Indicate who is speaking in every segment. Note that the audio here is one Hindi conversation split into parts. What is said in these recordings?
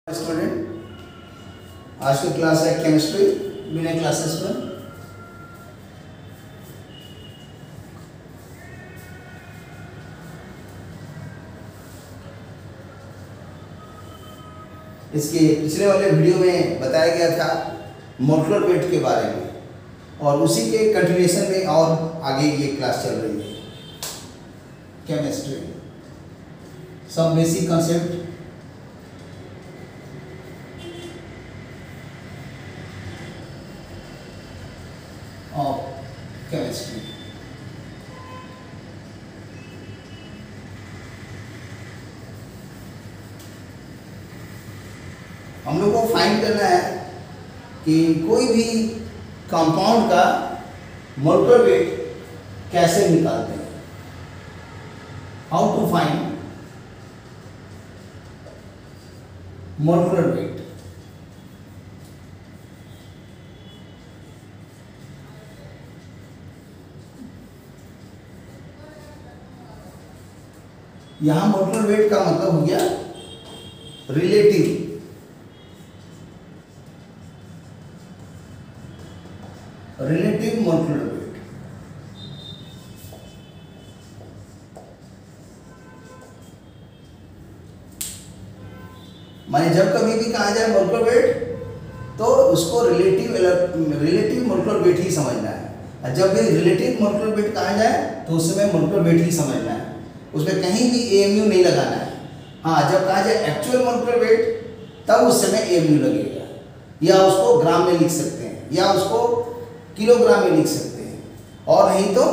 Speaker 1: स्टूडेंट, आज की क्लास है केमिस्ट्री बिना क्लासेस पर। इसके पिछले वाले वीडियो में बताया गया था मोलकुलर वेट के बारे में, और उसी के कंटिन्यूएशन में और आगे ये क्लास चल रही है केमिस्ट्री, सब बेसिक कंसेप्ट। Of chemistry. हम लोग को फाइंड करना है कि कोई भी कंपाउंड का मोलकुलर वेट कैसे निकालते हैं। How to find molecular weight. यहां मोलकुलर वेट का मतलब हो गया रिलेटिव मोलकुलर वेट। माने जब कभी भी कहा जाए मोलकुलर वेट तो उसको रिलेटिव मोलकुलर वेट ही समझना है, और जब भी रिलेटिव मोलकुलर वेट कहा जाए तो उस समय मोलकुलर वेट ही समझना है, उसमें कहीं भी एएमयू नहीं लगाना है। हाँ, जब कहा जाए एक्चुअल मोलकुलर वेट तब उस समय एएमयू लगेगा, या उसको ग्राम में लिख सकते हैं या उसको किलोग्राम में लिख सकते हैं, और नहीं तो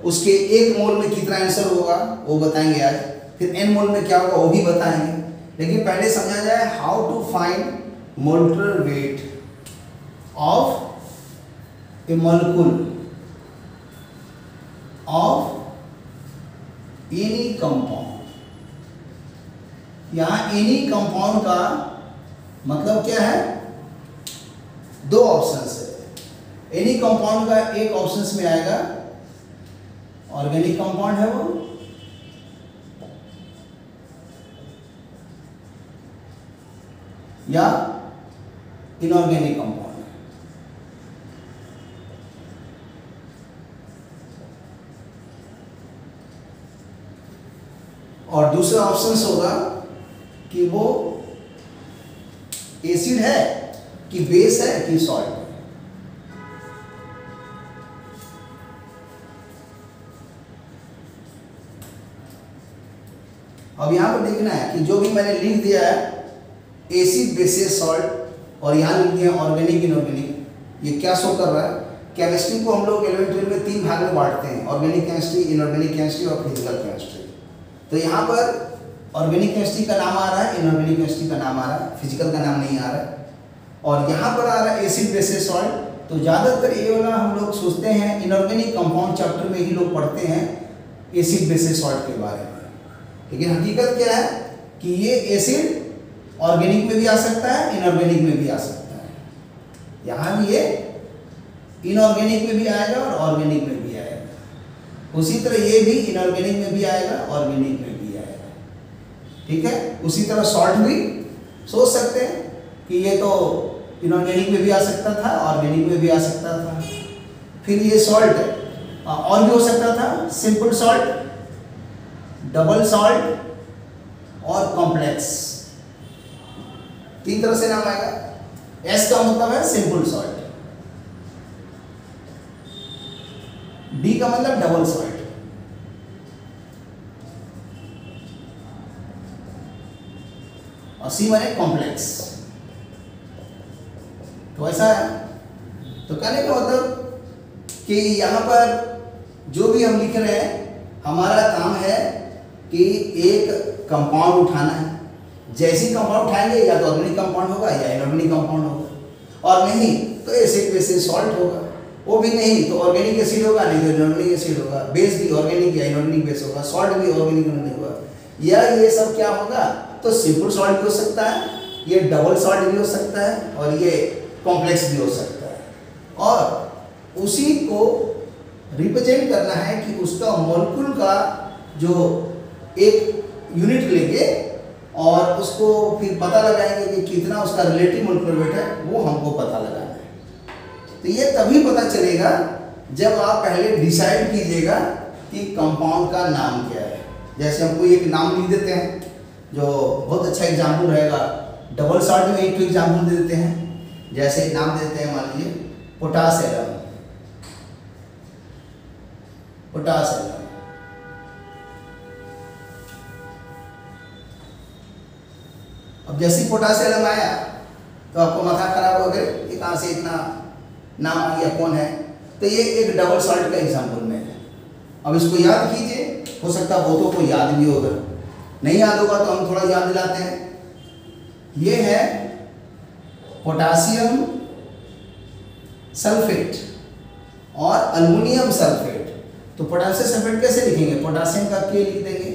Speaker 1: उसके एक मोल में कितना आंसर होगा वो बताएंगे आज, फिर एन मोल में क्या होगा वो भी बताएंगे। लेकिन पहले समझा जाए how to find molecular weight of a molecule of any compound. यहां एनी कंपाउंड का मतलब क्या है? दो ऑप्शंस है। एनी कंपाउंड का एक ऑप्शंस में आएगा ऑर्गेनिक कंपाउंड है वो, या इनऑर्गेनिक कंपाउंड है। और दूसरा ऑप्शन होगा कि वो एसिड है कि बेस है कि सॉल्ट है। अब यहां पर देखना है कि जो भी मैंने लिख दिया है एसिड बेसिस सॉल्ट, और यहां लिख दिया ऑर्गेनिक इनऑर्गेनिक, ये क्या शो कर रहा है? केमिस्ट्री को हम लोग 11th 12 में 3 भाग में बांटते हैं, ऑर्गेनिक केमिस्ट्री, इनऑर्गेनिक केमिस्ट्री और फिजिकल केमिस्ट्री। तो यहाँ पर ऑर्गेनिक केमिस्ट्री का नाम आ रहा है, इनऑर्गेनिक केमिस्ट्री का नाम आ रहा है, फिजिकल का नाम नहीं आ रहा है। और यहाँ पर आ रहा है एसिड बेसिस सॉल्ट। तो ज़्यादातर ये वाला हम लोग सोचते हैं इनऑर्गेनिक कंपाउंड चैप्टर में ही लोग पढ़ते हैं एसिड बेसिस सॉल्ट के बारे में, लेकिन हकीकत क्या है कि ये एसिड ऑर्गेनिक में भी आ सकता है, इनऑर्गेनिक में भी आ सकता है। यहाँ भी ये इनऑर्गेनिक में भी आएगा और ऑर्गेनिक में भी आएगा। उसी तरह ये भी इनऑर्गेनिक में भी आएगा, ऑर्गेनिक में भी आएगा। ठीक है, उसी तरह सॉल्ट भी सोच सकते हैं कि ये तो इनऑर्गेनिक में भी आ सकता था, ऑर्गेनिक में भी आ सकता था। फिर ये सॉल्ट और भी हो सकता था, सिंपल सॉल्ट, डबल सॉल्ट और कॉम्प्लेक्स। 3 तरह से नाम आएगा। एस का मतलब है सिंपल सॉल्ट, डी का मतलब डबल सॉल्ट, और सी माने कॉम्प्लेक्स। तो ऐसा है। तो कहने का मतलब कि यहाँ पर जो भी हम लिख रहे हैं, हमारा काम है कि एक कंपाउंड उठाना है। जैसी कंपाउंड उठाएंगे या तो ऑर्गेनिक कंपाउंड होगा या इनऑर्गेनिक कंपाउंड होगा, और नहीं तो एसिड बेसिस सॉल्ट होगा, वो भी नहीं तो ऑर्गेनिक एसिड होगा, नहीं तो इनऑर्गेनिक एसिड होगा, बेस भी ऑर्गेनिक या इनऑर्गेनिक बेस होगा, सॉल्ट भी ऑर्गेनिक इनऑर्गेनिक होगा, या ये सब क्या होगा? तो सिंपल सॉल्ट भी हो सकता है, ये डबल सॉल्ट भी हो सकता है, और ये कॉम्प्लेक्स भी हो सकता है। और उसी को रिप्रेजेंट करना है कि उसका मॉलिक्यूल का जो एक यूनिट लेके और उसको फिर पता लगाएंगे कि कितना उसका रिलेटिव मोलिकुलर वेट है, वो हमको पता लगाना है। तो ये तभी पता चलेगा जब आप पहले डिसाइड कीजिएगा कि कंपाउंड का नाम क्या है। जैसे हमको एक नाम लिख देते हैं, जो बहुत अच्छा एग्जाम्पल रहेगा। डबल सॉल्ट में एक एग्जाम्पल दे देते हैं, जैसे नाम देते हैं, मान लीजिए पोटासियम। पोटासियम अब जैसे पोटासियम आया तो आपको माथा खराब हो गया, ये कहाँ से इतना नाम आ गया, कौन है। तो ये एक डबल सॉल्ट का एग्जाम्पल में है। अब इसको याद कीजिए, हो सकता है बहुतों को याद भी होगा, नहीं याद होगा तो हम थोड़ा याद दिलाते हैं। ये है पोटासियम सल्फेट और अल्युमिनियम सल्फेट। तो पोटासियम सल्फेट कैसे लिखेंगे? पोटासियम का K लिख देंगे,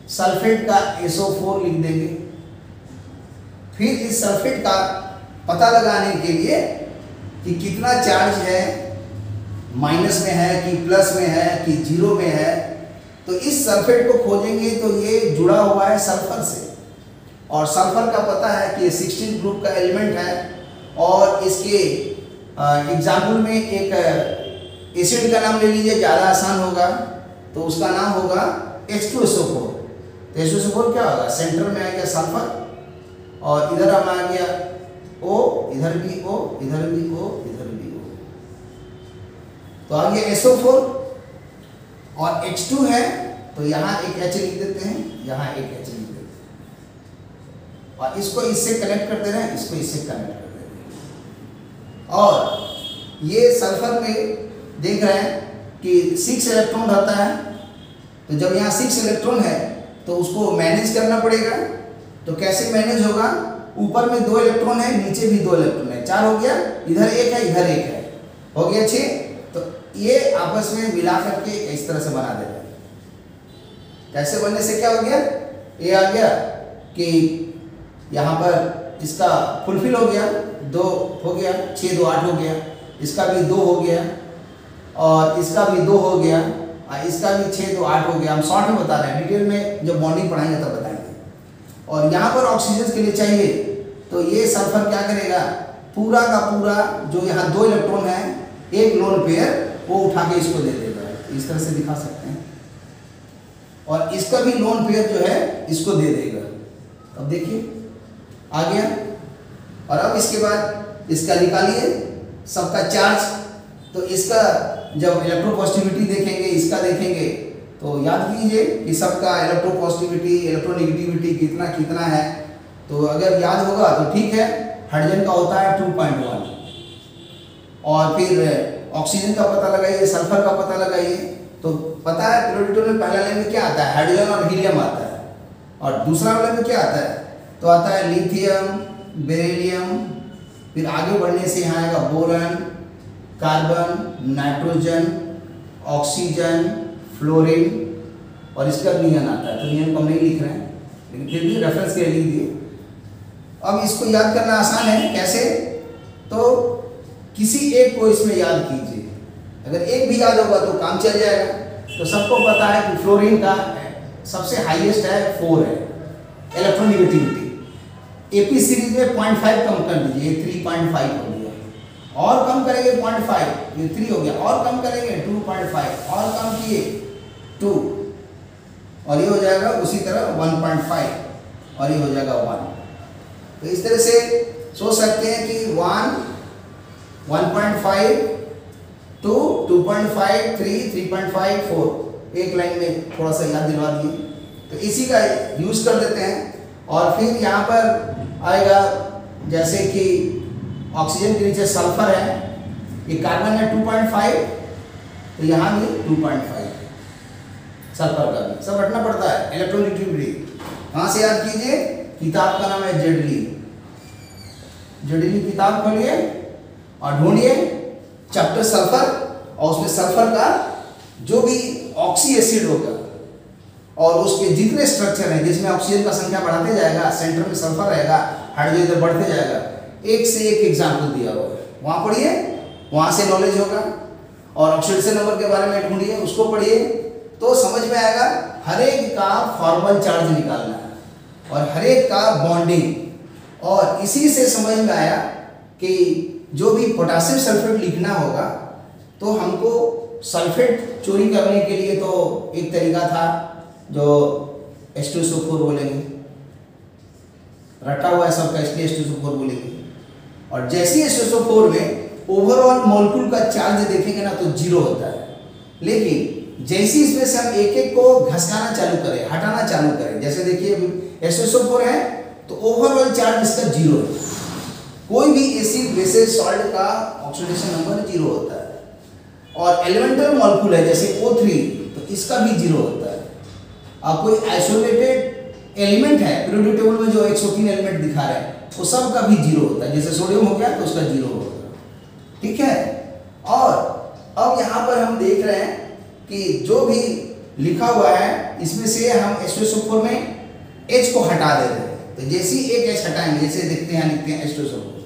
Speaker 1: सल्फेट का SO4 लिख देंगे। फिर इस सल्फेट का पता लगाने के लिए कि कितना चार्ज है, माइनस में है कि प्लस में है कि जीरो में है, तो इस सल्फेट को खोजेंगे तो ये जुड़ा हुआ है सल्फर से, और सल्फर का पता है कि 16 ग्रुप का एलिमेंट है। और इसके एग्जाम्पल में एक एसिड का नाम ले लीजिए, ज़्यादा आसान होगा, तो उसका नाम होगा H2SO4। तो H2SO4 क्या होगा? सेंटर में आ गया सल्फर, और इधर हम आ गया O, इधर भी O, इधर भी O, इधर भी O, तो आ गया SO4। और H2 है तो यहाँ एक H लिख देते हैं, यहाँ एक H लिख देते हैं, और इसको इससे कनेक्ट कर दे रहे हैं, इसको इससे कनेक्ट कर दे रहे हैं। और ये सल्फर में देख रहे हैं कि 6 इलेक्ट्रॉन रहता है, तो जब यहाँ 6 इलेक्ट्रॉन है तो उसको मैनेज करना पड़ेगा। तो कैसे मैनेज होगा? ऊपर में 2 इलेक्ट्रॉन है, नीचे भी 2 इलेक्ट्रॉन है, 4 हो गया, इधर एक है, इधर एक है, हो गया 6। तो ये आपस में मिला करके इस तरह से बना देगा। कैसे बनने से क्या हो गया? ये आ गया कि यहाँ पर इसका फुलफिल हो गया, 2 हो गया, 6 2 8 हो गया, इसका भी 2 हो गया, और इसका भी 2 हो गया, और इसका भी 6 2 8 हो गया। हम शॉर्ट में बता रहे हैं, डिटेल में जब बॉन्डिंग पढ़ाएंगे तब बताएंगे। और यहाँ पर ऑक्सीजन के लिए चाहिए तो ये सल्फर क्या करेगा? पूरा का पूरा जो यहाँ 2 इलेक्ट्रॉन है, एक लोन पेयर, वो उठा के इसको दे देगा। इस तरह से दिखा सकते हैं, और इसका भी लोन पेयर जो है इसको दे देगा। अब देखिए आ गया। और अब इसके बाद इसका निकालिए सबका चार्ज। तो इसका जब इलेक्ट्रोपॉजिटिविटी देखेंगे, इसका देखेंगे, तो याद कीजिए कि सबका इलेक्ट्रोपॉजिटिविटी, इलेक्ट्रोनेगेटिविटी कितना कितना है। तो अगर याद होगा तो ठीक है। हाइड्रोजन का होता है 2.1, और फिर ऑक्सीजन का पता लगाइए, सल्फर का पता लगाइए। तो पता है पीरियोडिक टेबल में पहला लाइन में क्या आता है? हाइड्रोजन और हीलियम आता है। और दूसरा लाइन में क्या आता है? तो आता है लिथियम, बेरिलियम, फिर आगे बढ़ने से यहाँ आएगा boron, carbon, nitrogen, oxygen, fluorine, और इसका नियन आता है। तो नियन को हम नहीं लिख रहे हैं, लेकिन फिर भी रेफरेंस के लिए लिख दिए। अब इसको याद करना आसान है। कैसे? तो किसी एक को इसमें याद कीजिए, अगर एक भी याद होगा तो काम चल जाएगा। तो सबको पता है कि फ्लोरीन का सबसे हाईएस्ट है 4 है इलेक्ट्रोनेगेटिविटी। AP सीरीज में 0.5 कम कर दीजिए, 3.5 हो गया, और कम करेंगे 0.5, ये 3 हो गया, और कम करेंगे 2.5, और कम किए 2, और ये हो जाएगा उसी तरह 1.5, और ये हो जाएगा 1। तो इस तरह से सोच सकते हैं कि 1, 1.5, 2, 2.5, 3, 3.5, 4, एक लाइन में थोड़ा सा याद दिलवा दिए। तो इसी का यूज कर देते हैं। और फिर यहाँ पर आएगा, जैसे कि ऑक्सीजन के नीचे सल्फर है, ये कार्बन है 2.5, तो यहाँ भी 2.5 सल्फर का भी सब रटना पड़ता है। इलेक्ट्रोनेगेटिविटी कहाँ से याद कीजिए? किताब का नाम है जेडली। जेडली किताब खोलिए और ढूंढिए चैप्टर सल्फर, और उसमें सल्फर का जो भी ऑक्सी एसिड होगा और उसके जितने स्ट्रक्चर हैं जिसमें ऑक्सीजन का संख्या बढ़ाते जाएगा, सेंटर में सल्फर रहेगा, हाइड्रोजन इधर बढ़ते जाएगा, एक से एक एग्जाम्पल दिया हुआ है, वहाँ पढ़िए, वहाँ से नॉलेज होगा। और ऑक्सीडेशन नंबर के बारे में ढूंढिए, उसको पढ़िए, तो समझ में आएगा। हर एक का फॉर्मल चार्ज निकालना है, और हर एक का बॉन्डिंग, और इसी से समझ में आया कि जो भी पोटेशियम सल्फेट लिखना होगा तो हमको सल्फेट चोरी करने के लिए तो एक तरीका था जो H2SO4 बोलेंगे, रटा हुआ है सबका इसलिए H2SO4 बोलेंगे। और जैसे ही H2SO4 में ओवरऑल मॉलिक्यूल का चार्ज देखेंगे ना तो जीरो होता है, लेकिन जैसे इसमें से हम एक एक को घसकाना चालू करें, हटाना चालू करें, जैसे देखिए H2SO4 है तो ओवरऑल चार्ज इसका जीरो है। कोई भी एसिड बेसिस सॉल्ट का ऑक्सीडेशन नंबर जीरो होता है, और एलिमेंटल मॉलिक्यूल है जैसे O3 तो इसका भी जीरो होता है। अब कोई आइसोलेटेड एलिमेंट है पीरियोडिक टेबल में जो 103 एलिमेंट दिखा रहे हैं वो सब का भी जीरो होता है, जैसे सोडियम हो गया तो उसका जीरो होगा, ठीक है। और अब यहाँ पर हम देख रहे हैं कि जो भी लिखा हुआ है इसमें से हम H2SO4 में H को हटा दे रहे हैं, तो जैसे ही एक H हटाएंगे, जैसे देखते हैं लिखते हैं H2SO4,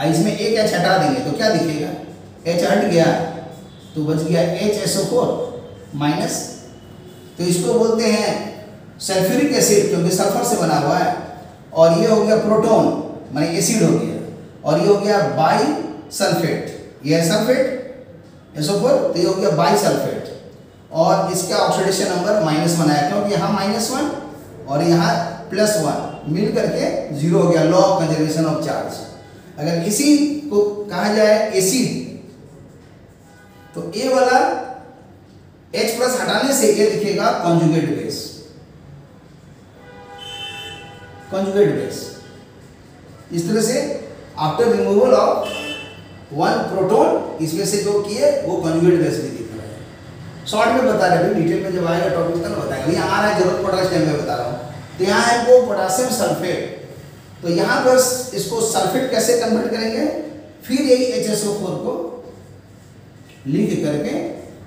Speaker 1: इसमें एक H हटा देंगे तो क्या दिखेगा, H हट गया तो बच गया HSO4 माइनस, तो इसको बोलते हैं सल्फ्यूरिक एसिड क्योंकि सल्फर से बना हुआ है, और ये हो गया प्रोटॉन माने एसिड हो गया, और ये हो गया बाई सल्फेट, ये है सल्फेट SO4 तो ये हो गया बाई सल्फेट, और इसका ऑक्सीडेशन नंबर माइनस बनाया क्योंकि यहाँ -1 और यहाँ +1 मिल करके जीरो हो गया, law of conservation of charge. अगर इसी को कहा जाए एसिड तो ए वाला H प्लस हटाने से ये दिखेगा कॉन्जुगेट बेस, कॉन्जुगेट बेस। इस तरह से after removal of one proton इसमें से जो किए वो कॉन्जुगेट बेस भी दिख रहा है। शॉर्ट में बता रहे हैं, डिटेल में जब आएगा टॉपिक तक बताएंगे, यहाँ आ रहा है जरूरत पड़ रहा है इस टाइम में बता रहा हूँ। तो यहाँ है वो पोटेशियम सल्फेट, तो यहाँ पर इसको सल्फेट कैसे कन्वर्ट करेंगे, फिर यही HSO4 को लिख करके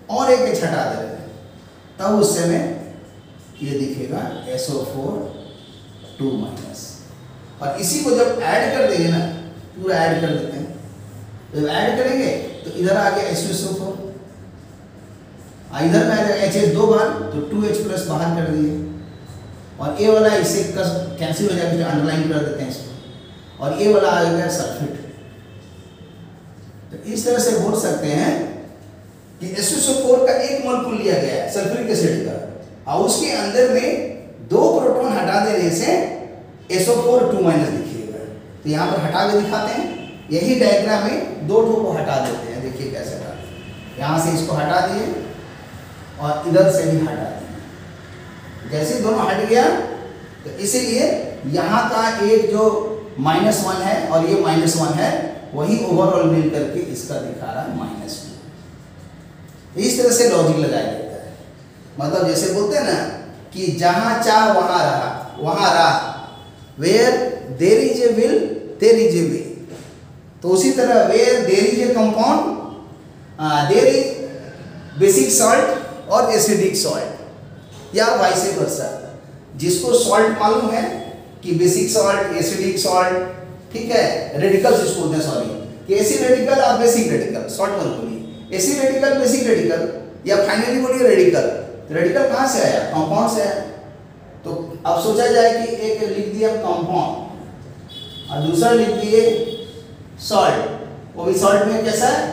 Speaker 1: और एक H हटा दे रहे हैं, तब उस समय ये दिखेगा SO4 2 माइनस। और इसी को जब ऐड कर देंगे ना, पूरा ऐड कर देते हैं, जब ऐड करेंगे तो इधर आ गया H2SO4, इधर में आ जाएगा HS 2 बार तो 2H प्लस बाहर कर दिए, और ए वाला इससे कैंसिल हो जाएगा, अंडरलाइन कर देते हैं इसको, और ए वाला आ गया सल्फेट। तो इस तरह से बोल सकते हैं कि H2SO4 का एक मॉलिक्यूल लिया गया है सल्फ्यूरिक एसिड का, और उसके अंदर में 2 प्रोटॉन हटा देने से SO4 2 माइनस दिखेगा। तो यहाँ पर हटा के दिखाते हैं, यही डायग्राम में 2 को हटा देते हैं, देखिए कैसे हटाते हैं। यहाँ से इसको हटा दिए और इधर से भी हटा दिए, जैसे दोनों हट गया तो इसीलिए यहाँ का एक जो -1 है और ये -1 है, वही ओवरऑल मिल करके इसका दिखा रहा है -2। इस तरह से लॉजिक लगाया जाता है, मतलब जैसे बोलते हैं ना कि जहाँ चाह वहाँ रहा, वहाँ रहा, where there is a will there is a way. तो उसी तरह where there is a compound there is basic salt और एसिडिक सॉल्ट, या वाइस वर्सा। जिसको सॉल्ट मालूम है कि बेसिक सॉल्ट, एसिडिक सॉल्ट, ठीक है, रेडिकल्स इसको बोलते हैं, सॉरी, कि एसिड रेडिकल और बेसिक रेडिकल, शॉर्ट मत बोलिए, एसिड रेडिकल, बेसिक रेडिकल, या फाइनली बोलिए रेडिकल। रेडिकल कहाँ से आया, कंपाउंड से आया। तो अब सोचा जाए कि एक लिख दिया कंपाउंड और दूसरा लिख दिए सॉल्ट, वो भी सॉल्ट में कैसा है,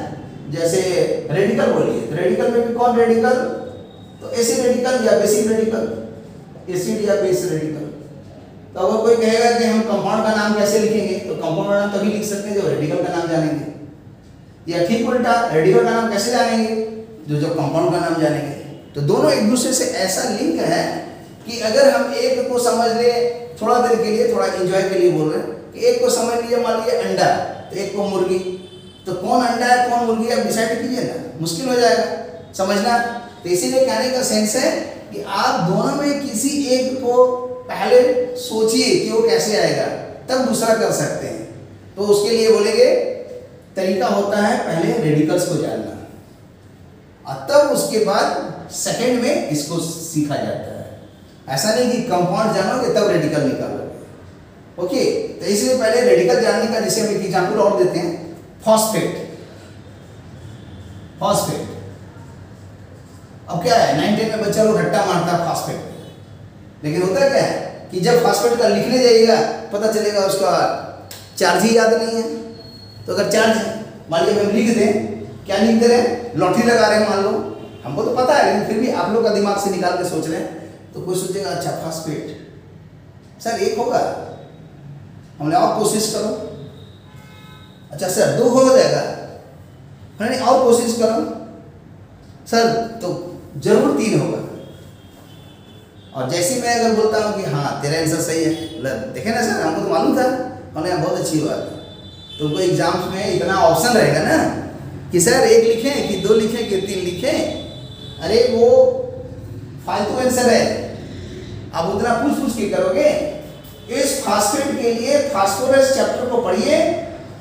Speaker 1: जैसे रेडिकल बोलिए, तो रेडिकल में भी कौन रेडिकल, तो एसिड रेडिकल या बेसिक रेडिकल, एसिड या बेस रेडिकल। तो अगर कोई कहेगा कि हम कंपाउंड का नाम कैसे लिखेंगे, तो कंपाउंड का नाम तभी लिख सकते हैं जब रेडिकल का नाम जानेंगे, या ठीक उल्टा रेडिकल का नाम कैसे जानेंगे, जो कंपाउंड का नाम जानेंगे। तो दोनों एक दूसरे से ऐसा लिंक है कि अगर हम एक को समझ ले थोड़ा देर के लिए, थोड़ा एंजॉय के लिए बोल रहे हैं, कि एक को समझ लीजिए, मान लीजिए अंडा, तो एक को मुर्गी, तो कौन अंडा है कौन मुर्गी है, आप डिसाइड कीजिए ना, मुश्किल हो जाएगा समझना। तो इसीलिए कहने का सेंस है कि आप दोनों में किसी एक को पहले सोचिए कि वो कैसे आएगा, तब दूसरा कर सकते हैं। तो उसके लिए बोलेंगे तरीका होता है पहले रेडिकल्स को जानना, और तब उसके बाद सेकंड में इसको सीखा जाता है। ऐसा नहीं कि कंपाउंड जानोगे तब रेडिकल निकालोगे, ओके। तो इसलिए पहले रेडिकल जानने का, जैसे हम एक एग्जाम्पल और देते हैं, फॉस्फेट। फॉस्फेट अब क्या है, 9-10 में बच्चा लोग रट्टा मारता है फॉस्फेट, लेकिन होता क्या है, कि जब फास्फेट का लिखने जाइएगा पता चलेगा उसका चार्ज ही याद नहीं है। तो अगर चार्ज मान लीजिए हम लिख दें, क्या लिख दे रहे हैं, लॉटरी लगा रहे हैं मान लो, हमको तो पता है लेकिन फिर भी आप लोग का दिमाग से निकाल के सोच रहे हैं, तो कोई सोचेगा अच्छा फास्फेट सर 1 होगा, हमने और कोशिश करो, अच्छा सर 2 हो जाएगा, नहीं और कोशिश करो सर तो जरूर 3 होगा। और जैसे मैं अगर बोलता हूँ कि हाँ तेरा आंसर सही है, देखे ना सर हमको तो मालूम था, हमने बहुत अच्छी बात है। तो उनको एग्जाम्स में इतना ऑप्शन रहेगा ना कि सर 1 लिखें कि 2 लिखें कि 3 लिखें, अरे वो फालतू आंसर है, आप उतना पूछ के करोगे। इस फास्फेट के लिए फास्फोरस चैप्टर को पढ़िए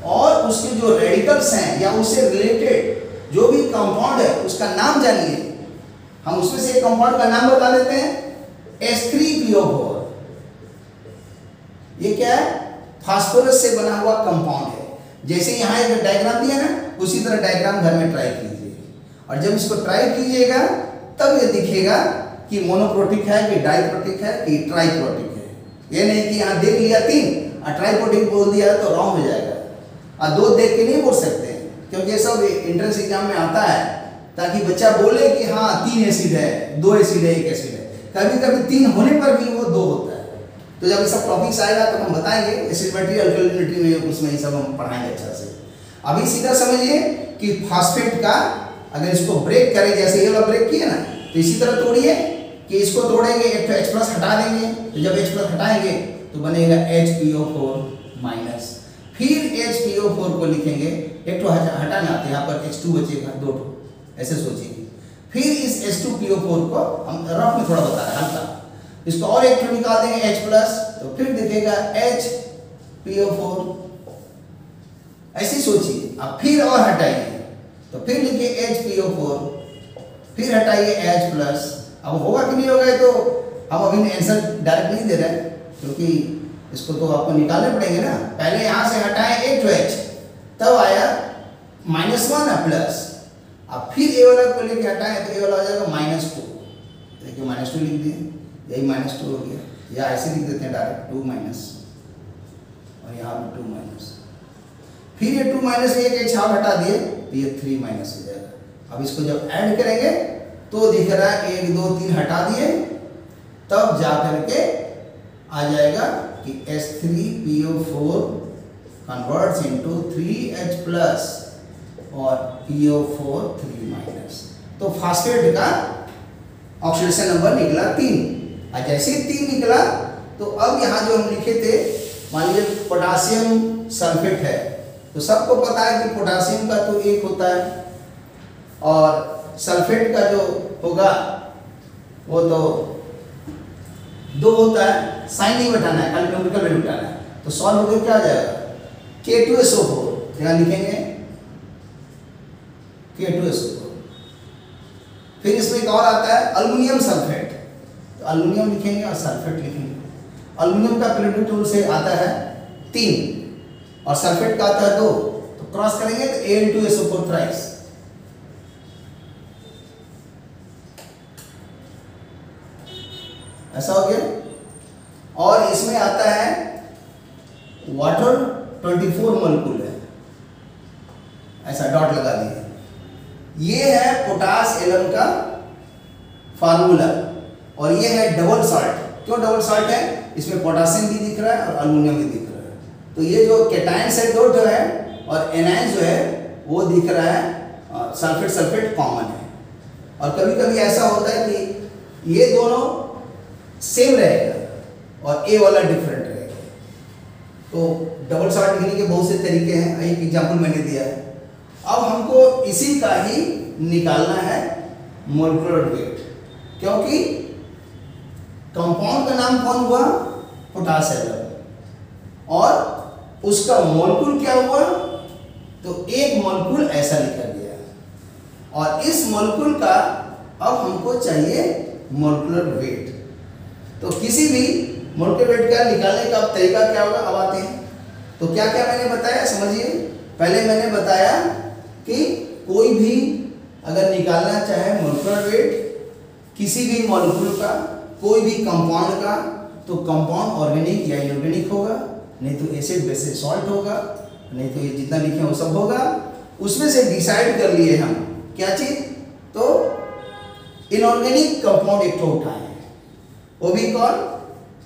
Speaker 1: और उसके जो रेडिकल्स हैं या उससे रिलेटेड जो भी कंपाउंड है उसका नाम जानिए। हम उसमें से एक कंपाउंड का नाम बता देते हैं H3PO4। ये क्या है, फास्फोरस से बना हुआ कंपाउंड है। जैसे यहाँ एक डायग्राम दिया ना, उसी तरह डायग्राम घर में ट्राई कीजिए, और जब इसको ट्राई कीजिएगा तब ये दिखेगा कि मोनोप्रोटिक है कि डाइप्रोटिक है कि ट्राइप्रोटिक है। ये नहीं कि यहाँ देख लिया 3 और ट्राइप्रोटिक बोल दिया तो रॉन्ग हो जाएगा, और 2 देख के नहीं बोल सकते क्योंकि ये सब एंट्रेंस एग्जाम में आता है ताकि बच्चा बोले कि हाँ 3 एसिड है, 2 एसिड है, 1 एसिड है। कभी कभी 3 होने पर भी वो 2 होता है। तो जब ये सब टॉपिक्स आएगा तो हम बताएंगे, एसिडिटी अल्कलिनिटी में उसमें ये सब हम पढ़ाएंगे अच्छा से। अभी सीधा समझिए कि फास्फेट का अगर इसको ब्रेक करें, जैसे ये वाला ब्रेक किया ना, तो इसी तरह तोड़िए कि इसको तोड़ेंगे एक तो H+ हटा देंगे, तो जब H+ हटाएंगे तो बनेगा HPO4-, फिर HPO4 को लिखेंगे, एक तो हटाना आते यहाँ पर H2 बचेगा, 2 ऐसे सोचिए। फिर इस H2PO4 को हम रफ में थोड़ा बता रहे हैं हल्का, इसको और एक निकाल देंगे H+, तो फिर दिखेगा HPO4, ऐसे सोचिए। अब फिर और हटाइए तो फिर लिखिए HPO4, फिर हटाइए H+। अब होगा कि नहीं होगा तो हम अभी आंसर डायरेक्ट नहीं दे रहे हैं क्योंकि इसको तो आपको निकालने पड़ेंगे ना। पहले यहाँ से हटाएं H2H, तब आया -1 अब फिर ए वाला को लेके हटाएं तो ए वाला हो जाएगा -2, देखिए -2 लिख दिए, यही -2 हो गया, या ऐसे लिख देते हैं डायरेक्ट 2- और यहाँ पे 2-, फिर ये 2- एक H हटा दिए तो ये 3- हो जाएगा। अब इसको जब ऐड करेंगे तो दिख रहा है 1 2 3 हटा दिए, तब जा करके आ जाएगा कि H3PO4 कन्वर्ट्स इनटू 3H+ और PO4 3-। तो फास्फेट का ऑक्सीडेशन नंबर निकला 3, और जैसे 3 निकला तो अब यहाँ जो हम लिखे थे, मान लीजिए पोटासियम सल्फेट है, तो सबको पता है कि पोटासियम का तो 1 होता है और सल्फेट का जो होगा वो तो 2 होता है। साइन नहीं बैठाना है, खाली न्यूमेरिकल वैल्यू बैठाना है। तो सॉल्व होकर क्या आ जाएगा, K2SO4, यहाँ लिखेंगे K2SO4। फिर इसमें एक और आता है अल्युमिनियम सल्फेट, तो अल्युमिनियम लिखेंगे और सल्फेट लिखेंगे। अल्युमिनियम का पीरियोडिक टेबल से आता है 3 और सल्फेट का आता है 2, तो क्रॉस करेंगे तो Al2SO4 थ्राइस। ऐसा हो गया। और इसमें आता है वाटर 24 मोलिक्यूल है, ऐसा डॉट लगा दिए। ये है पोटास एलम का फार्मूला, और ये है डबल साल्ट। क्यों डबल साल्ट है, इसमें पोटासियम भी दिख रहा है और अल्युमिनियम भी दिख रहा है। तो ये जो कैटायन से दो जो है और एनायन जो है वो दिख रहा है सल्फेट सल्फेट कॉमन है। और कभी कभी ऐसा होता है कि ये दोनों सेम रहेगा और ए वाला डिफरेंट रहेगा। तो डबल साल्ट लिखने के बहुत से तरीके हैं, एक एग्जांपल मैंने दिया है। अब हमको इसी का ही निकालना है मोलिकुलर वेट, क्योंकि कंपाउंड का नाम कौन हुआ, पोटासियम, और उसका मोलिक्यूल क्या हुआ, तो एक मोलिक्यूल ऐसा लिखा गया। और इस मोलिक्यूल का अब हमको चाहिए मोलिकुलर वेट। तो किसी भी मोलिकुलर वेट का निकालने का अब तरीका क्या होगा, अब आते हैं। तो क्या क्या मैंने बताया समझिए। पहले मैंने बताया कि कोई भी अगर निकालना चाहे मोलिकुलर वेट किसी भी मॉलिक्यूल का, कोई भी कंपाउंड का, तो कंपाउंड ऑर्गेनिक या इनऑर्गेनिक होगा, नहीं तो एसिड बेसिस सॉल्ट होगा, नहीं तो ये जितना लिखे वो सब होगा। उसमें से डिसाइड कर लिए हम क्या चीज, तो इनऑर्गेनिक कंपाउंड एक तो उठाए, वो भी कौन,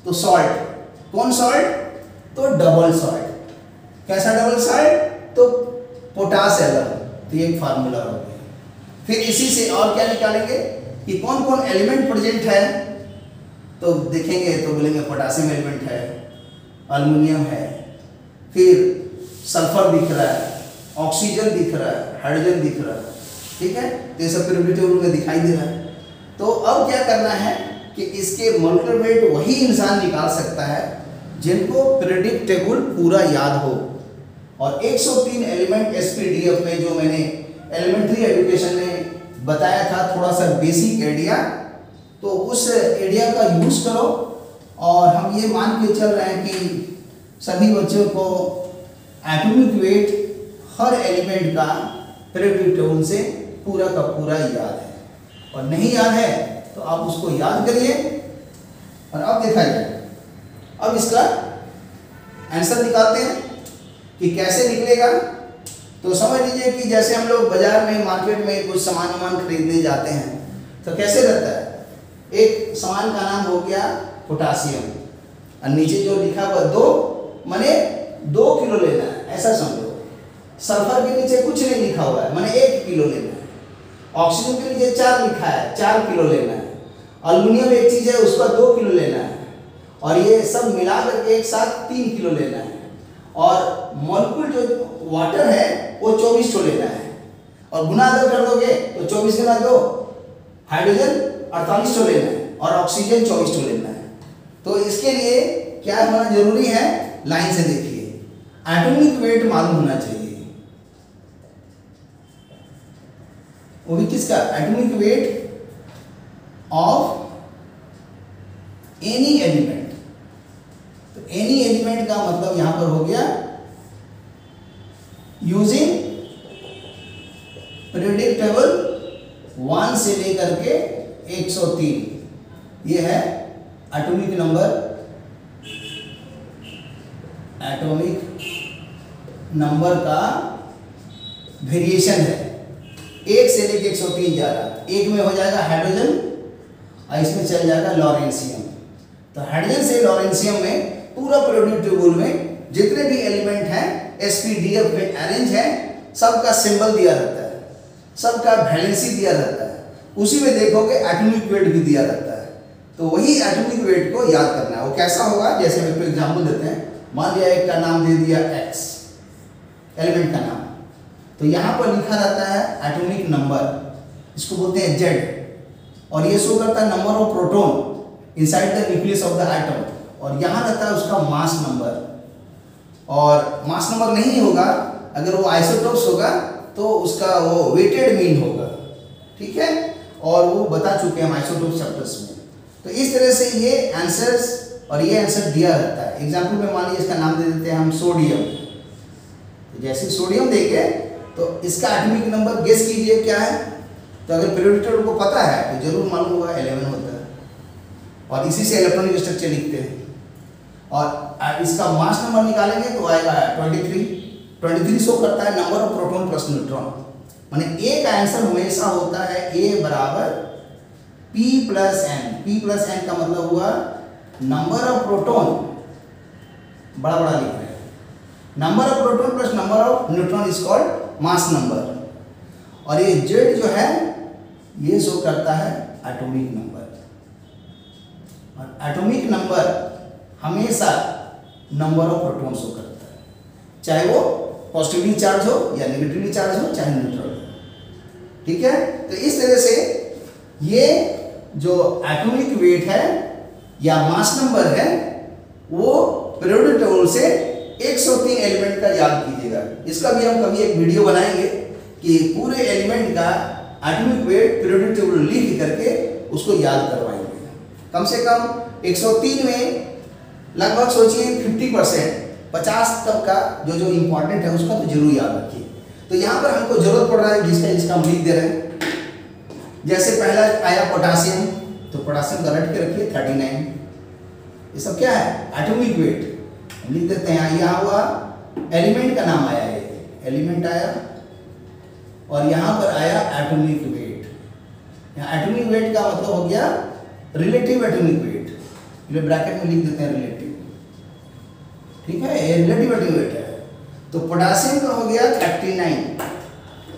Speaker 1: तो सॉल्ट। कौन सॉल्ट, तो डबल सॉल्ट। कैसा डबल सॉल्ट, तो पोटास एलम, तो ये एक फार्मूला हो गया। फिर इसी से और क्या निकालेंगे कि कौन कौन एलिमेंट प्रेजेंट है, तो देखेंगे तो बोलेंगे पोटासियम एलिमेंट है, अल्युमिनियम है, फिर सल्फर दिख रहा है, ऑक्सीजन दिख रहा है, हाइड्रोजन दिख रहा है, ठीक है। तो ये सब पीरियोडिक टेबल में दिखाई दे रहा है। तो अब क्या करना है कि इसके मॉलिक्यूलर वेट वही इंसान निकाल सकता है जिनको पीरियोडिक टेबल पूरा याद हो। और 103 एलिमेंट एसपीडीएफ में जो मैंने एलिमेंट्री एजुकेशन में बताया था, थोड़ा सा बेसिक आइडिया, तो उस आइडिया का यूज करो। और हम ये मान के चल रहे हैं कि सभी बच्चों को एटॉमिक वेट हर एलिमेंट का पीरियोडिक टेबल से पूरा का पूरा याद है, और नहीं याद है तो आप उसको याद करिए। और अब देखा जाए, अब इसका आंसर निकालते हैं कि कैसे निकलेगा। तो समझ लीजिए कि जैसे हम लोग बाजार में, मार्केट में कुछ सामान खरीदने जाते हैं तो कैसे रहता है, एक सामान का नाम हो गया पोटासियम, और नीचे जो लिखा हुआ 2 माने 2 किलो लेना है, ऐसा समझो। सल्फर के नीचे कुछ नहीं लिखा हुआ है, माने 1 किलो लेना है। ऑक्सीजन के नीचे 4 लिखा है, 4 किलो लेना है। अल्युमिनियम एक चीज है, उसका 2 किलो लेना है। और ये सब मिला करके एक साथ 3 किलो लेना है। और मॉलिक्यूल जो वाटर है वो 24 तो लेना है, और गुना अगर कर दोगे तो 24 गुना 2, हाइड्रोजन 48 तो लेना है, और ऑक्सीजन 24 तो लेना है। तो इसके लिए क्या होना जरूरी है, लाइन से देखिए, एटॉमिक वेट मालूम होना चाहिए। वो भी किसका, atomic weight of any element. तो एनी एलिमेंट का मतलब यहां पर हो गया यूजिंग पीरियोडिक टेबल 1 से लेकर के 103। ये है एटॉमिक नंबर, एटॉमिक नंबर का वेरिएशन है। 1 से लेकर 103 जा रहा है। 1 में हो जाएगा हाइड्रोजन, और इसमें चल जाएगा लॉरेंशियम। तो हाइड्रोजन से लॉरेंशियम में पूरा पीरियोडिक टेबल में जितने भी एलिमेंट हैं एसपीडीएफ में अरेंज है, सबका सिंबल दिया रहता है, सबका वैलेंसी दिया रहता है। उसी में देखोगे एटॉमिक वेट भी दिया रहता है। तो वही एटॉमिक वेट को याद करना है। वो कैसा होगा, जैसे हम एग्जाम्पल देते हैं, मान लिया एक का नाम दे दिया x, एलिमेंट का नाम, तो यहाँ पर लिखा रहता है एटॉमिक नंबर, इसको बोलते हैं Z, और ये शो करता है number of proton inside the nucleus of the atom, और यहाँ रहता है उसका मास नंबर। और मास नंबर नहीं होगा, अगर वो आइसोटोप्स होगा तो उसका वो वेटेड मीन होगा, ठीक है। और वो बता चुके हैं हम आइसोटोप चैप्टर्स में। तो इस तरह से ये आंसर्स और ये आंसर दिया रहता है। एग्जाम्पल में मान लीजिए इसका नाम दे देते हैं हम सोडियम, तो जैसे सोडियम देंगे तो इसका एटॉमिक नंबर गेस कीजिए क्या है। तो अगर पीरियोडिक टेबल को पता है तो जरूर मालूम होगा 11 होता है, और इसी से इलेक्ट्रॉनिक स्ट्रक्चर लिखते हैं। और इसका मास नंबर निकालेंगे तो आएगा 23 शो करता है number of proton plus neutron. माने ए का आंसर हमेशा होता है ए बराबर P plus N. P plus N का मतलब हुआ नंबर ऑफ प्रोटॉन, बड़ा बड़ा लिख रहे हैं, number of proton plus number of neutron is called mass number. और ये Z जो है ये शो करता है एटॉमिक नंबर। और एटॉमिक नंबर हमेशा नंबर ऑफ प्रोटॉन शो करता है, चाहे वो पॉजिटिवली चार्ज हो या नेगेटिवली चार्ज हो, चाहे न्यूट्रल हो, ठीक है। तो इस तरह से ये जो एटॉमिक वेट है या मास नंबर है वो पीरियोडिक टेबल से 103 एलिमेंट का याद कीजिएगा। इसका भी हम कभी एक वीडियो बनाएंगे कि पूरे एलिमेंट का एटॉमिक वेट पीरियोडिक टेबल लिख करके उसको याद करवाएंगे। कम से कम 103 में लगभग सोचिए 50%, 50 तक का जो इम्पोर्टेंट है उसका तो जरूर याद रखिए। तो यहाँ पर हमको जरूरत पड़ रहा है जिसका हम लिख दे रहे हैं। जैसे पहला आया पोटासियम, तो पोटासियम का रट के रखिए 39, ये सब क्या है, एटॉमिक वेट। लिख देते हैं, यहाँ हुआ एलिमेंट का नाम आया, ये एलिमेंट आया और यहाँ पर आया एटॉमिक वेट। यहाँ एटॉमिक वेट का मतलब हो गया रिलेटिव एटॉमिक वेट, ये ब्रैकेट में लिख देते हैं रिलेटिव, ठीक है, ये रिलेटिव एटॉमिक वेट है। तो पोटेशियम का हो गया 39।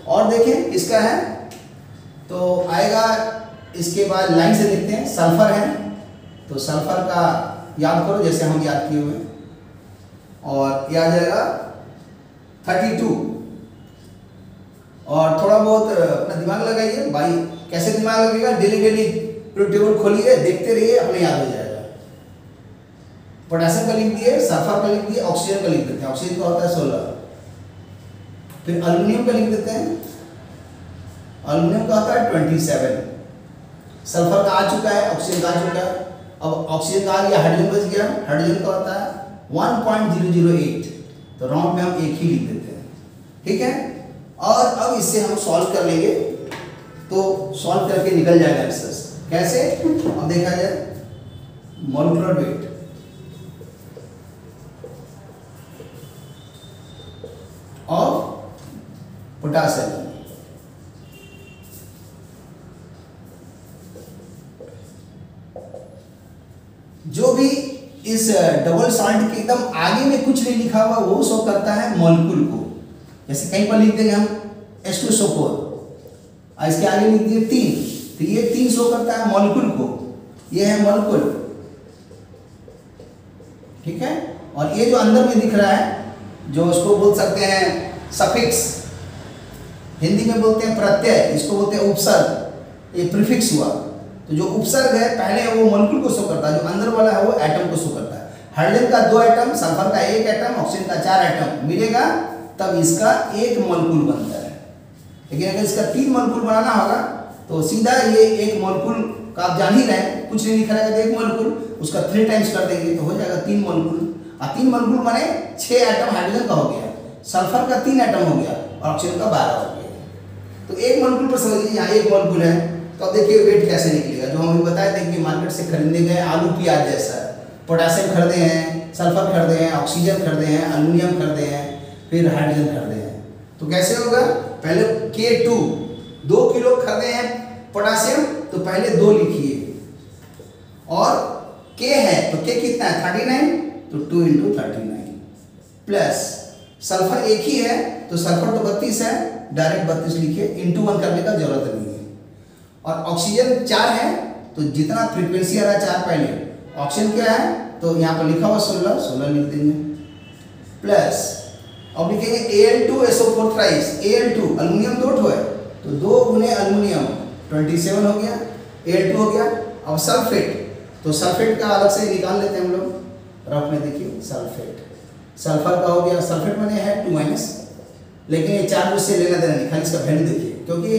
Speaker 1: और देखें इसका है तो आएगा, इसके बाद लाइन से देखते हैं, सल्फर है तो सल्फर का याद करो जैसे हम याद किए हुए, और ये आ जाएगा 32। और थोड़ा बहुत अपना दिमाग लगाइए भाई, कैसे दिमाग लगेगा, डेली डेली पीरियड टेबल खोलिए, देखते रहिए, अपने याद हो जाएगा। पोटेशियम का लिख दिए, सल्फर का लिख दिए, ऑक्सीजन का लिख देते हैं, ऑक्सीजन का होता है 16। फिर एल्युमिनियम का लिख देते हैं, एल्युमिनियम का होता है 27। सल्फर का आ चुका है, ऑक्सीजन का आ चुका है, अब ऑक्सीजन का आ गया, हाइड्रोजन बच गया, हाइड्रोजन का होता है 1.008। तो राउंड में हम एक ही लिख देते हैं, ठीक है। और अब इससे हम सॉल्व कर लेंगे, तो सॉल्व करके निकल जाएगा आंसर। कैसे, अब देखा जाए मॉलिक्यूलर वेट, और पोटेशियम, जो भी इस डबल सॉल्ट के एकदम आगे में कुछ नहीं लिखा हुआ वो शो करता है मॉलिक्यूल को। जैसे कहीं पर लिख देंगे हम H2SO4, इसके आगे लिख दिए 3, तो ये 3 शो करता है मॉलिक्यूल को, ये है मॉलिक्यूल, ठीक है। और ये जो अंदर में दिख रहा है, जो उसको बोल सकते हैं सफिक्स, हिंदी में बोलते हैं प्रत्यय, इसको बोलते हैं उपसर्ग, ये प्रीफिक्स हुआ। तो जो उपसर्ग है पहले वो मॉलिक्यूल को शो करता है, जो अंदर वाला है वो एटम को शो करता है। हाइड्रोजन का 2 एटम, सल्फर का 1 एटम, ऑक्सीजन का 4 एटम मिलेगा तब इसका एक मॉलिक्यूल बनता है। लेकिन अगर इसका 3 मॉलिक्यूल बनाना होगा तो सीधा ये एक मॉलिक्यूल का आप जान ही रहे हैं, कुछ नहीं लिखा रहेगा तो एक मॉलिक्यूल, उसका 3 टाइम्स कर देंगे तो हो जाएगा 3 मॉलिक्यूल। और 3 मॉलिक्यूल माने 6 एटम हाइड्रोजन का हो गया, सल्फर का 3 एटम हो गया और ऑक्सीजन का 12 हो गया। तो एक मॉलिक्यूल पर समझिए यहाँ एक मॉलिक्यूल है, तो अब देखिए वेट कैसे निकलेगा। जो हम बताए थे कि मार्केट से खरीदने गए आलू प्याज जैसा, पोटेशियम खरीदे हैं, सल्फर खरीदे हैं, ऑक्सीजन खरीदे हैं, एल्युमिनियम खरीदे हैं, फिर हाइड्रोजन खरीदे हैं। तो कैसे होगा, पहले K2 2 किलो खरीदे हैं पोटेशियम, तो पहले 2 लिखिए, और K है तो K कितना है 39, तो 2 × 39 प्लस सल्फर एक ही है तो सल्फर तो 32 है, डायरेक्ट 32 लिखिए, × 1 करने का जरूरत नहीं है। और ऑक्सीजन 4 है तो जितना फ्रीक्वेंसी आ रहा है 4 पहले, ऑक्सीजन क्या है तो यहाँ पर लिखा हुआ 16 लिख देंगे, प्लस अब लिखेंगे Al2SO4 थ्राइस, Al2 एल्युमिनियम 2 ठो है तो 2 × एल्युमिनियम 27 हो गया, Al2 हो गया। अब सल्फेट, तो सल्फेट का अलग से निकाल लेते हैं हम लोग, रफ में देखिए सल्फेट, सल्फर का हो गया, सल्फेट मैंने है 2-, लेकिन ये 4 से लेना देना नहीं, खाली इसका वैल्यू देखिए, क्योंकि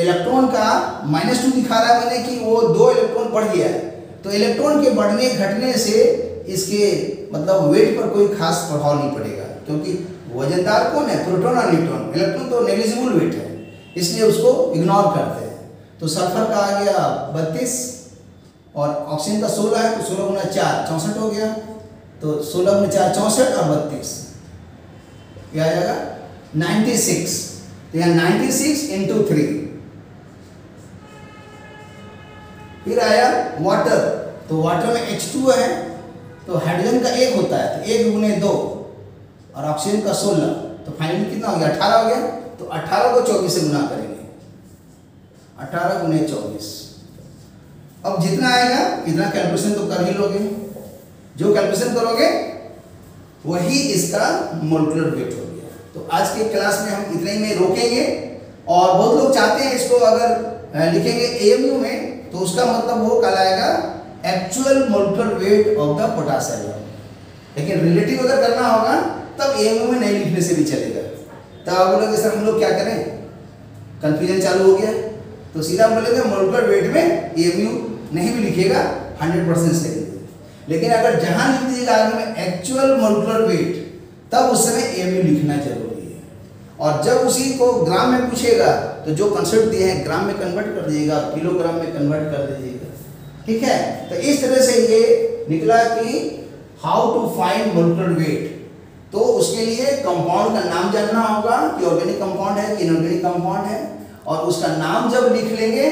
Speaker 1: इलेक्ट्रॉन का -2 दिखा रहा है मैंने कि वो 2 इलेक्ट्रॉन बढ़ गया है, तो इलेक्ट्रॉन के बढ़ने घटने से इसके मतलब वेट पर कोई खास प्रभाव नहीं पड़ेगा, क्योंकि वजनदार कौन है, प्रोटॉन और न्यूट्रॉन, इलेक्ट्रॉन तो नेग्लिजिबल वेट है, इसलिए उसको इग्नोर करते हैं। तो सल्फर का आ गया 32 और ऑक्सीजन का 16 है तो 16 × 4 64 हो गया, तो 16 × 4 64 और 32 क्या आ जाएगा 96। तो यहाँ 96 × 3। फिर आया वाटर, तो वाटर में H2 है तो हाइड्रोजन का 1 होता है तो 1 × 2 और ऑक्सीजन का 16, तो फाइनली कितना हो गया 18 हो गया। तो 18 को 24 से गुना करेंगे, 18 × 24। अब जितना आएगा इतना कैलकुलेशन तो कर ही लोगे, जो कैलकुलेशन करोगे वही इसका मॉलिक्यूलर वेट हो गया। तो आज के क्लास में हम इतने ही में रोकेंगे, और बहुत लोग चाहते हैं इसको अगर लिखेंगे AMU में तो उसका मतलब वो कहलाएगा actual molecular weight of the potassium, लेकिन रिलेटिव अगर करना होगा तब AMU में नहीं लिखने से भी चलेगा। तब आप बोलोगे सर हम लोग क्या करें, कंफ्यूजन चालू हो गया, तो सीधा बोलेंगे मॉलिक्यूलर वेट में AMU नहीं भी लिखेगा 100% सही है, लेकिन अगर जहां लिख दीजिएगा आगे में एक्चुअल मॉलिक्यूलर वेट तब उस समय AMU लिखना जरूरी है। और जब उसी को ग्राम में पूछेगा तो जो कंसेप्ट दिए हैं ग्राम में कन्वर्ट कर दीजिएगा, किलोग्राम में कन्वर्ट कर दीजिएगा, ठीक है। तो इस तरह से ये निकला कि how to find molecular weight. तो उसके लिए कंपाउंड का नाम जानना होगा कि ऑर्गेनिक कंपाउंड है कि इनऑर्गेनिक कंपाउंड है, और उसका नाम जब लिख लेंगे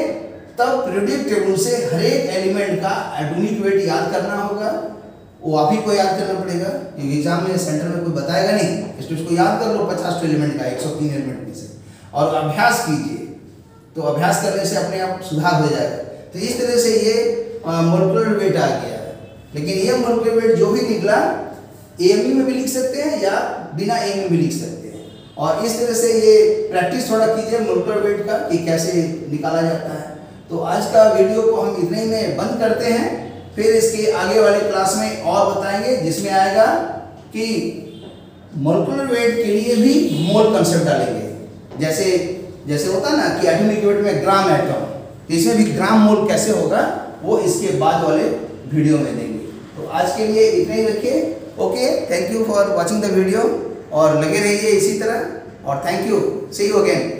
Speaker 1: तब पीरियोडिक टेबल से हर एक एलिमेंट का एटॉमिक वेट याद करना होगा। वो आप ही को याद करना पड़ेगा क्योंकि एग्जाम में सेंटर में कोई बताएगा नहीं, इसलिए उसको याद कर लो 50 एलिमेंट का 103 एलिमेंट में से, और अभ्यास कीजिए। तो अभ्यास करने से अपने आप सुधार हो जाएगा। तो इस तरह से ये मोलेकुलर वेट आ गया है। लेकिन ये मोलेकुलर वेट जो भी निकला एएमई में भी लिख सकते हैं या बिना एएमई में भी लिख सकते हैं। और इस तरह से ये प्रैक्टिस थोड़ा कीजिए मोलेकुलर वेट का कि कैसे निकाला जाता है। तो आज का वीडियो को हम इतने ही में बंद करते हैं, फिर इसके आगे वाले क्लास में और बताएंगे जिसमें आएगा कि मोलेकुलर वेट के लिए भी मोल कंसेप्ट डालेंगे। जैसे होता है ना कि एटॉमिक वेट में ग्राम एटम, तो इसमें भी ग्राम मोल कैसे होगा वो इसके बाद वाले वीडियो में देंगे। तो आज के लिए इतना ही रखिए। Okay, thank you for watching the video और लगे रहिए इसी तरह, और thank you, see you again.